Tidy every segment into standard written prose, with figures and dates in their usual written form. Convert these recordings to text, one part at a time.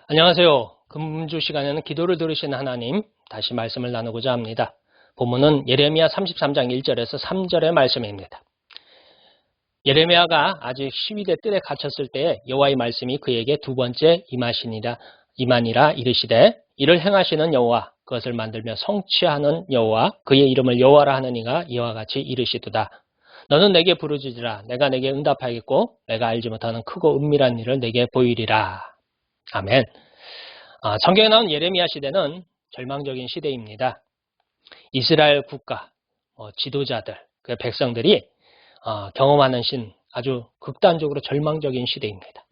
안녕하세요. 금주 시간에는 기도를 들으시는 하나님, 다시 말씀을 나누고자 합니다. 본문은 예레미야 33장 1절에서 3절의 말씀입니다. 예레미야가 아직 시위대 뜰에 갇혔을 때에 여호와의 말씀이 그에게 두 번째 임하니라 이르시되 이를 행하시는 여호와, 그것을 만들며 성취하는 여호와, 그의 이름을 여호와라 하는 이가 이와 같이 이르시도다. 너는 내게 부르짖으라. 내가 내게 응답하겠고 내가 알지 못하는 크고 은밀한 일을 내게 보이리라. 아멘. 성경에 나온 예레미야 시대는 절망적인 시대입니다. 이스라엘 국가, 지도자들, 그 백성들이 경험하는 아주 극단적으로 절망적인 시대입니다.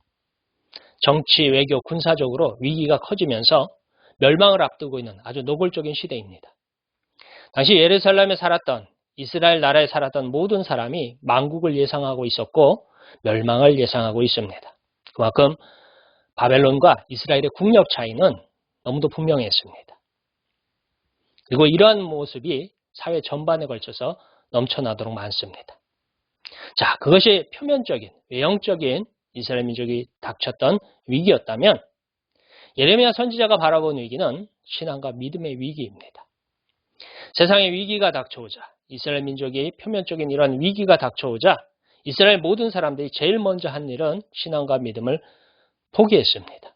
정치, 외교, 군사적으로 위기가 커지면서 멸망을 앞두고 있는 아주 노골적인 시대입니다. 당시 예루살렘에 살았던, 이스라엘 나라에 살았던 모든 사람이 망국을 예상하고 있었고 멸망을 예상하고 있습니다. 그만큼 바벨론과 이스라엘의 국력 차이는 너무도 분명했습니다. 그리고 이러한 모습이 사회 전반에 걸쳐서 넘쳐나도록 많습니다. 자, 그것이 표면적인, 외형적인 이스라엘 민족이 닥쳤던 위기였다면 예레미야 선지자가 바라본 위기는 신앙과 믿음의 위기입니다. 세상에 위기가 닥쳐오자, 이스라엘 민족이 표면적인 이러한 위기가 닥쳐오자 이스라엘 모든 사람들이 제일 먼저 한 일은 신앙과 믿음을 포기했습니다.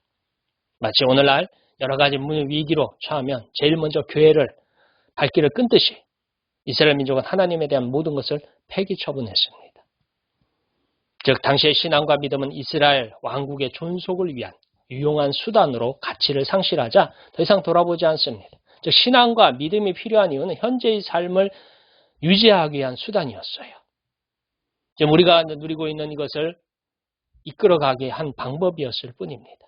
마치 오늘날 여러 가지 위기로 처하면 제일 먼저 교회를 발길을 끊듯이 이스라엘 민족은 하나님에 대한 모든 것을 폐기 처분했습니다. 즉 당시의 신앙과 믿음은 이스라엘 왕국의 존속을 위한 유용한 수단으로 가치를 상실하자 더 이상 돌아보지 않습니다. 즉 신앙과 믿음이 필요한 이유는 현재의 삶을 유지하기 위한 수단이었어요. 지금 우리가 누리고 있는 이것을 이끌어가게 한 방법이었을 뿐입니다.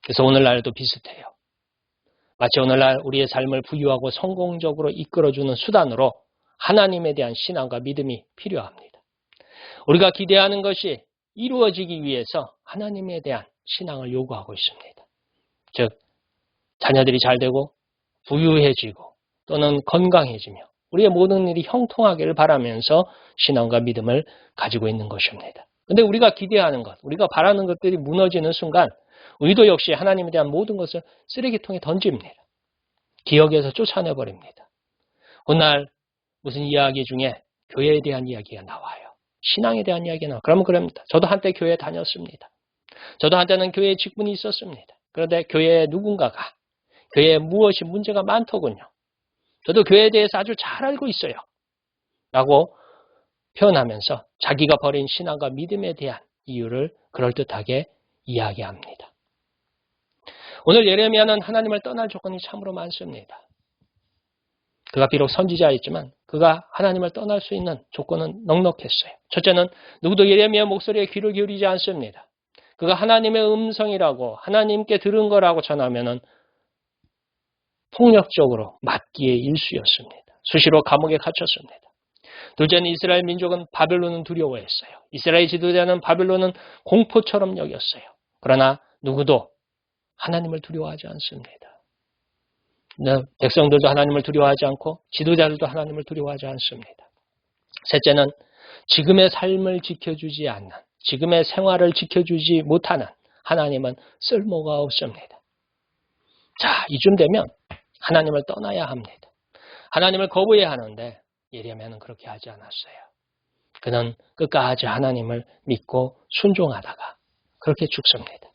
그래서 오늘날도 비슷해요. 마치 오늘날 우리의 삶을 부유하고 성공적으로 이끌어주는 수단으로 하나님에 대한 신앙과 믿음이 필요합니다. 우리가 기대하는 것이 이루어지기 위해서 하나님에 대한 신앙을 요구하고 있습니다. 즉 자녀들이 잘 되고 부유해지고 또는 건강해지며 우리의 모든 일이 형통하기를 바라면서 신앙과 믿음을 가지고 있는 것입니다. 그런데 우리가 기대하는 것, 우리가 바라는 것들이 무너지는 순간 우리도 역시 하나님에 대한 모든 것을 쓰레기통에 던집니다. 기억에서 쫓아내버립니다. 오늘 무슨 이야기 중에 교회에 대한 이야기가 나와요. 신앙에 대한 이야기가 나와요. 그러면 그럽니다. 저도 한때 교회에 다녔습니다. 저도 한때는 교회에 직분이 있었습니다. 그런데 교회에 누군가가 교회에 무엇이 문제가 많더군요. 저도 교회에 대해서 아주 잘 알고 있어요. 라고 표현하면서 자기가 버린 신앙과 믿음에 대한 이유를 그럴듯하게 이야기합니다. 오늘 예레미야는 하나님을 떠날 조건이 참으로 많습니다. 그가 비록 선지자였지만 그가 하나님을 떠날 수 있는 조건은 넉넉했어요. 첫째는 누구도 예레미야 목소리에 귀를 기울이지 않습니다. 그가 하나님의 음성이라고 하나님께 들은 거라고 전하면은 폭력적으로 맞기의 일쑤였습니다. 수시로 감옥에 갇혔습니다. 둘째는 이스라엘 민족은 바벨론은 두려워했어요. 이스라엘 지도자는 바벨론은 공포처럼 여겼어요. 그러나 누구도 하나님을 두려워하지 않습니다. 백성들도 하나님을 두려워하지 않고 지도자들도 하나님을 두려워하지 않습니다. 셋째는 지금의 삶을 지켜주지 않는, 지금의 생활을 지켜주지 못하는 하나님은 쓸모가 없습니다. 자, 이쯤 되면 하나님을 떠나야 합니다. 하나님을 거부해야 하는데 예레미야는 그렇게 하지 않았어요. 그는 끝까지 하나님을 믿고 순종하다가 그렇게 죽습니다.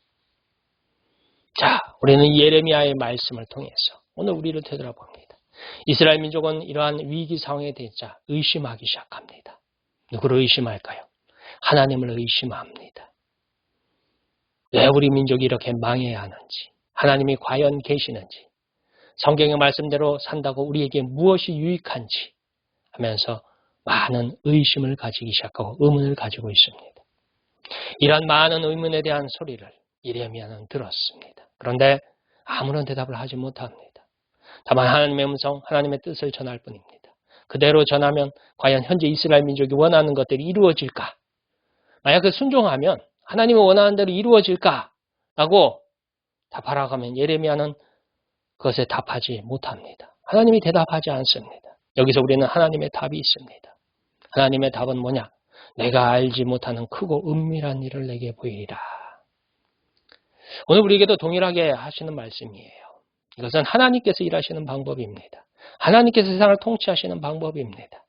자, 우리는 예레미야의 말씀을 통해서 오늘 우리를 되돌아봅니다. 이스라엘 민족은 이러한 위기 상황에 대자 의심하기 시작합니다. 누구를 의심할까요? 하나님을 의심합니다. 왜 우리 민족이 이렇게 망해야 하는지, 하나님이 과연 계시는지, 성경의 말씀대로 산다고 우리에게 무엇이 유익한지 하면서 많은 의심을 가지기 시작하고 의문을 가지고 있습니다. 이러한 많은 의문에 대한 소리를 예레미야는 들었습니다. 그런데 아무런 대답을 하지 못합니다. 다만 하나님의 음성, 하나님의 뜻을 전할 뿐입니다. 그대로 전하면 과연 현재 이스라엘 민족이 원하는 것들이 이루어질까? 만약 그 순종하면 하나님이 원하는 대로 이루어질까라고 바라가면 예레미야는 그것에 답하지 못합니다. 하나님이 대답하지 않습니다. 여기서 우리는 하나님의 답이 있습니다. 하나님의 답은 뭐냐? 내가 알지 못하는 크고 은밀한 일을 내게 보이리라. 오늘 우리에게도 동일하게 하시는 말씀이에요. 이것은 하나님께서 일하시는 방법입니다. 하나님께서 세상을 통치하시는 방법입니다.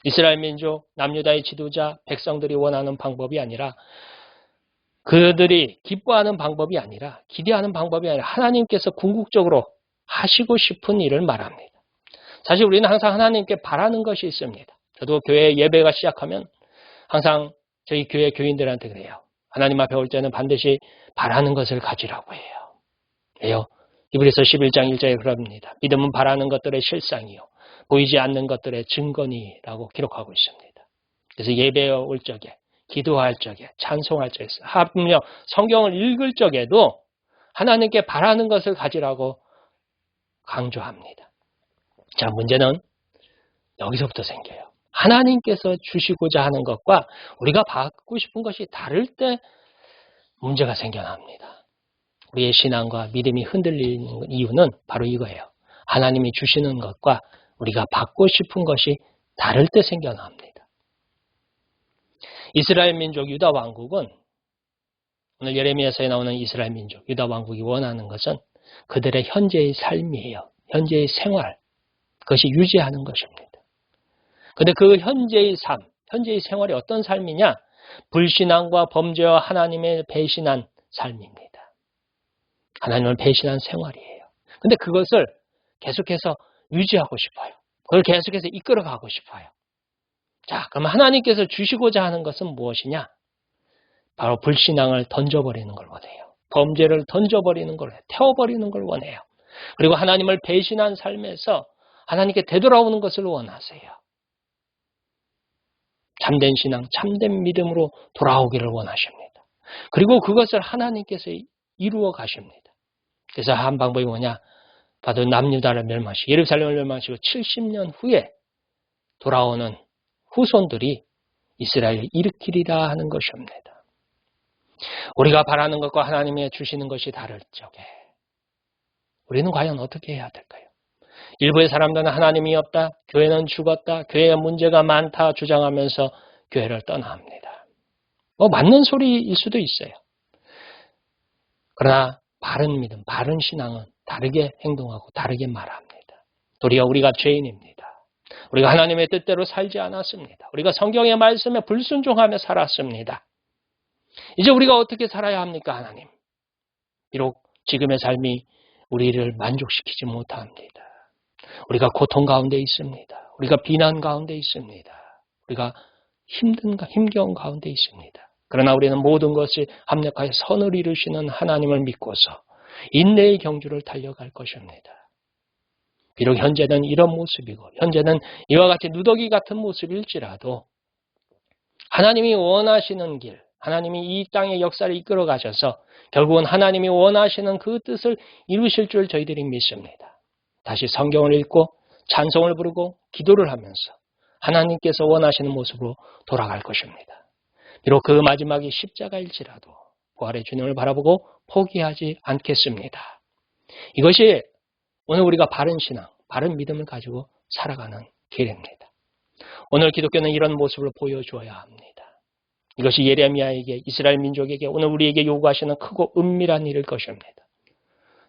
이스라엘 민족, 남유다의 지도자, 백성들이 원하는 방법이 아니라 그들이 기뻐하는 방법이 아니라 기대하는 방법이 아니라 하나님께서 궁극적으로 하시고 싶은 일을 말합니다. 사실 우리는 항상 하나님께 바라는 것이 있습니다. 저도 교회 예배가 시작하면 항상 저희 교회 교인들한테 그래요. 하나님 앞에 올 때는 반드시 바라는 것을 가지라고 해요. 왜요? 히브리서 11장 1절에 그럽니다. 믿음은 바라는 것들의 실상이요 보이지 않는 것들의 증거니라고 기록하고 있습니다. 그래서 예배에 올 적에, 기도할 적에, 찬송할 적에, 하물며 성경을 읽을 적에도 하나님께 바라는 것을 가지라고 강조합니다. 자, 문제는 여기서부터 생겨요. 하나님께서 주시고자 하는 것과 우리가 받고 싶은 것이 다를 때 문제가 생겨납니다. 우리의 신앙과 믿음이 흔들리는 이유는 바로 이거예요. 하나님이 주시는 것과 우리가 받고 싶은 것이 다를 때 생겨납니다. 이스라엘 민족 유다 왕국은 오늘 예레미야서에 나오는 이스라엘 민족 유다 왕국이 원하는 것은 그들의 현재의 삶이에요. 현재의 생활. 그것이 유지하는 것입니다. 그런데 그 현재의 삶, 현재의 생활이 어떤 삶이냐? 불신앙과 범죄와 하나님을 배신한 삶입니다. 하나님을 배신한 생활이에요. 그런데 그것을 계속해서 유지하고 싶어요. 그걸 계속해서 이끌어가고 싶어요. 자, 그럼 하나님께서 주시고자 하는 것은 무엇이냐? 바로 불신앙을 던져버리는 걸 원해요. 범죄를 던져버리는 걸, 태워버리는 걸 원해요. 그리고 하나님을 배신한 삶에서 하나님께 되돌아오는 것을 원하세요. 참된 신앙, 참된 믿음으로 돌아오기를 원하십니다. 그리고 그것을 하나님께서 이루어 가십니다. 그래서 한 방법이 뭐냐? 바로 남유다를 멸망시키고 예루살렘을 멸망시키고 70년 후에 돌아오는 후손들이 이스라엘을 일으키리라 하는 것입니다. 우리가 바라는 것과 하나님의 주시는 것이 다를 적에 우리는 과연 어떻게 해야 될까요? 일부의 사람들은 하나님이 없다, 교회는 죽었다, 교회에 문제가 많다 주장하면서 교회를 떠나합니다. 맞는 소리일 수도 있어요. 그러나 바른 믿음, 바른 신앙은 다르게 행동하고 다르게 말합니다. 도리어 우리가 죄인입니다. 우리가 하나님의 뜻대로 살지 않았습니다. 우리가 성경의 말씀에 불순종하며 살았습니다. 이제 우리가 어떻게 살아야 합니까, 하나님? 비록 지금의 삶이 우리를 만족시키지 못합니다. 우리가 고통 가운데 있습니다. 우리가 비난 가운데 있습니다. 우리가 힘겨운 가운데 있습니다. 그러나 우리는 모든 것이 합력하여 선을 이루시는 하나님을 믿고서 인내의 경주를 달려갈 것입니다. 비록 현재는 이런 모습이고 현재는 이와 같이 누더기 같은 모습일지라도 하나님이 원하시는 길, 하나님이 이 땅의 역사를 이끌어 가셔서 결국은 하나님이 원하시는 그 뜻을 이루실 줄 저희들이 믿습니다. 다시 성경을 읽고 찬송을 부르고 기도를 하면서 하나님께서 원하시는 모습으로 돌아갈 것입니다. 비록 그 마지막이 십자가일지라도 부활의 주님을 바라보고 포기하지 않겠습니다. 이것이 오늘 우리가 바른 신앙, 바른 믿음을 가지고 살아가는 길입니다. 오늘 기독교는 이런 모습을 보여줘야 합니다. 이것이 예레미야에게, 이스라엘 민족에게, 오늘 우리에게 요구하시는 크고 은밀한 일일 것입니다.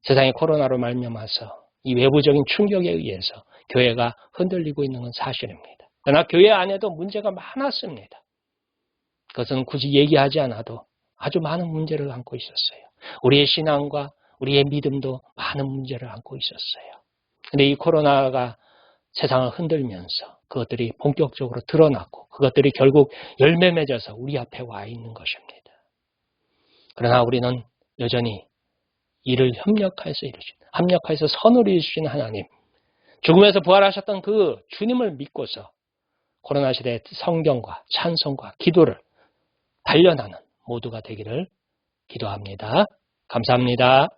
세상의 코로나로 말미암아서 이 외부적인 충격에 의해서 교회가 흔들리고 있는 건 사실입니다. 그러나 교회 안에도 문제가 많았습니다. 그것은 굳이 얘기하지 않아도 아주 많은 문제를 안고 있었어요. 우리의 신앙과 우리의 믿음도 많은 문제를 안고 있었어요. 그런데 이 코로나가 세상을 흔들면서 그것들이 본격적으로 드러났고 그것들이 결국 열매 맺어서 우리 앞에 와 있는 것입니다. 그러나 우리는 여전히 이를 합력하여서 선을 이루시는 하나님, 죽음에서 부활하셨던 그 주님을 믿고서 코로나 시대의 성경과 찬송과 기도를 단련하는 모두가 되기를 기도합니다. 감사합니다.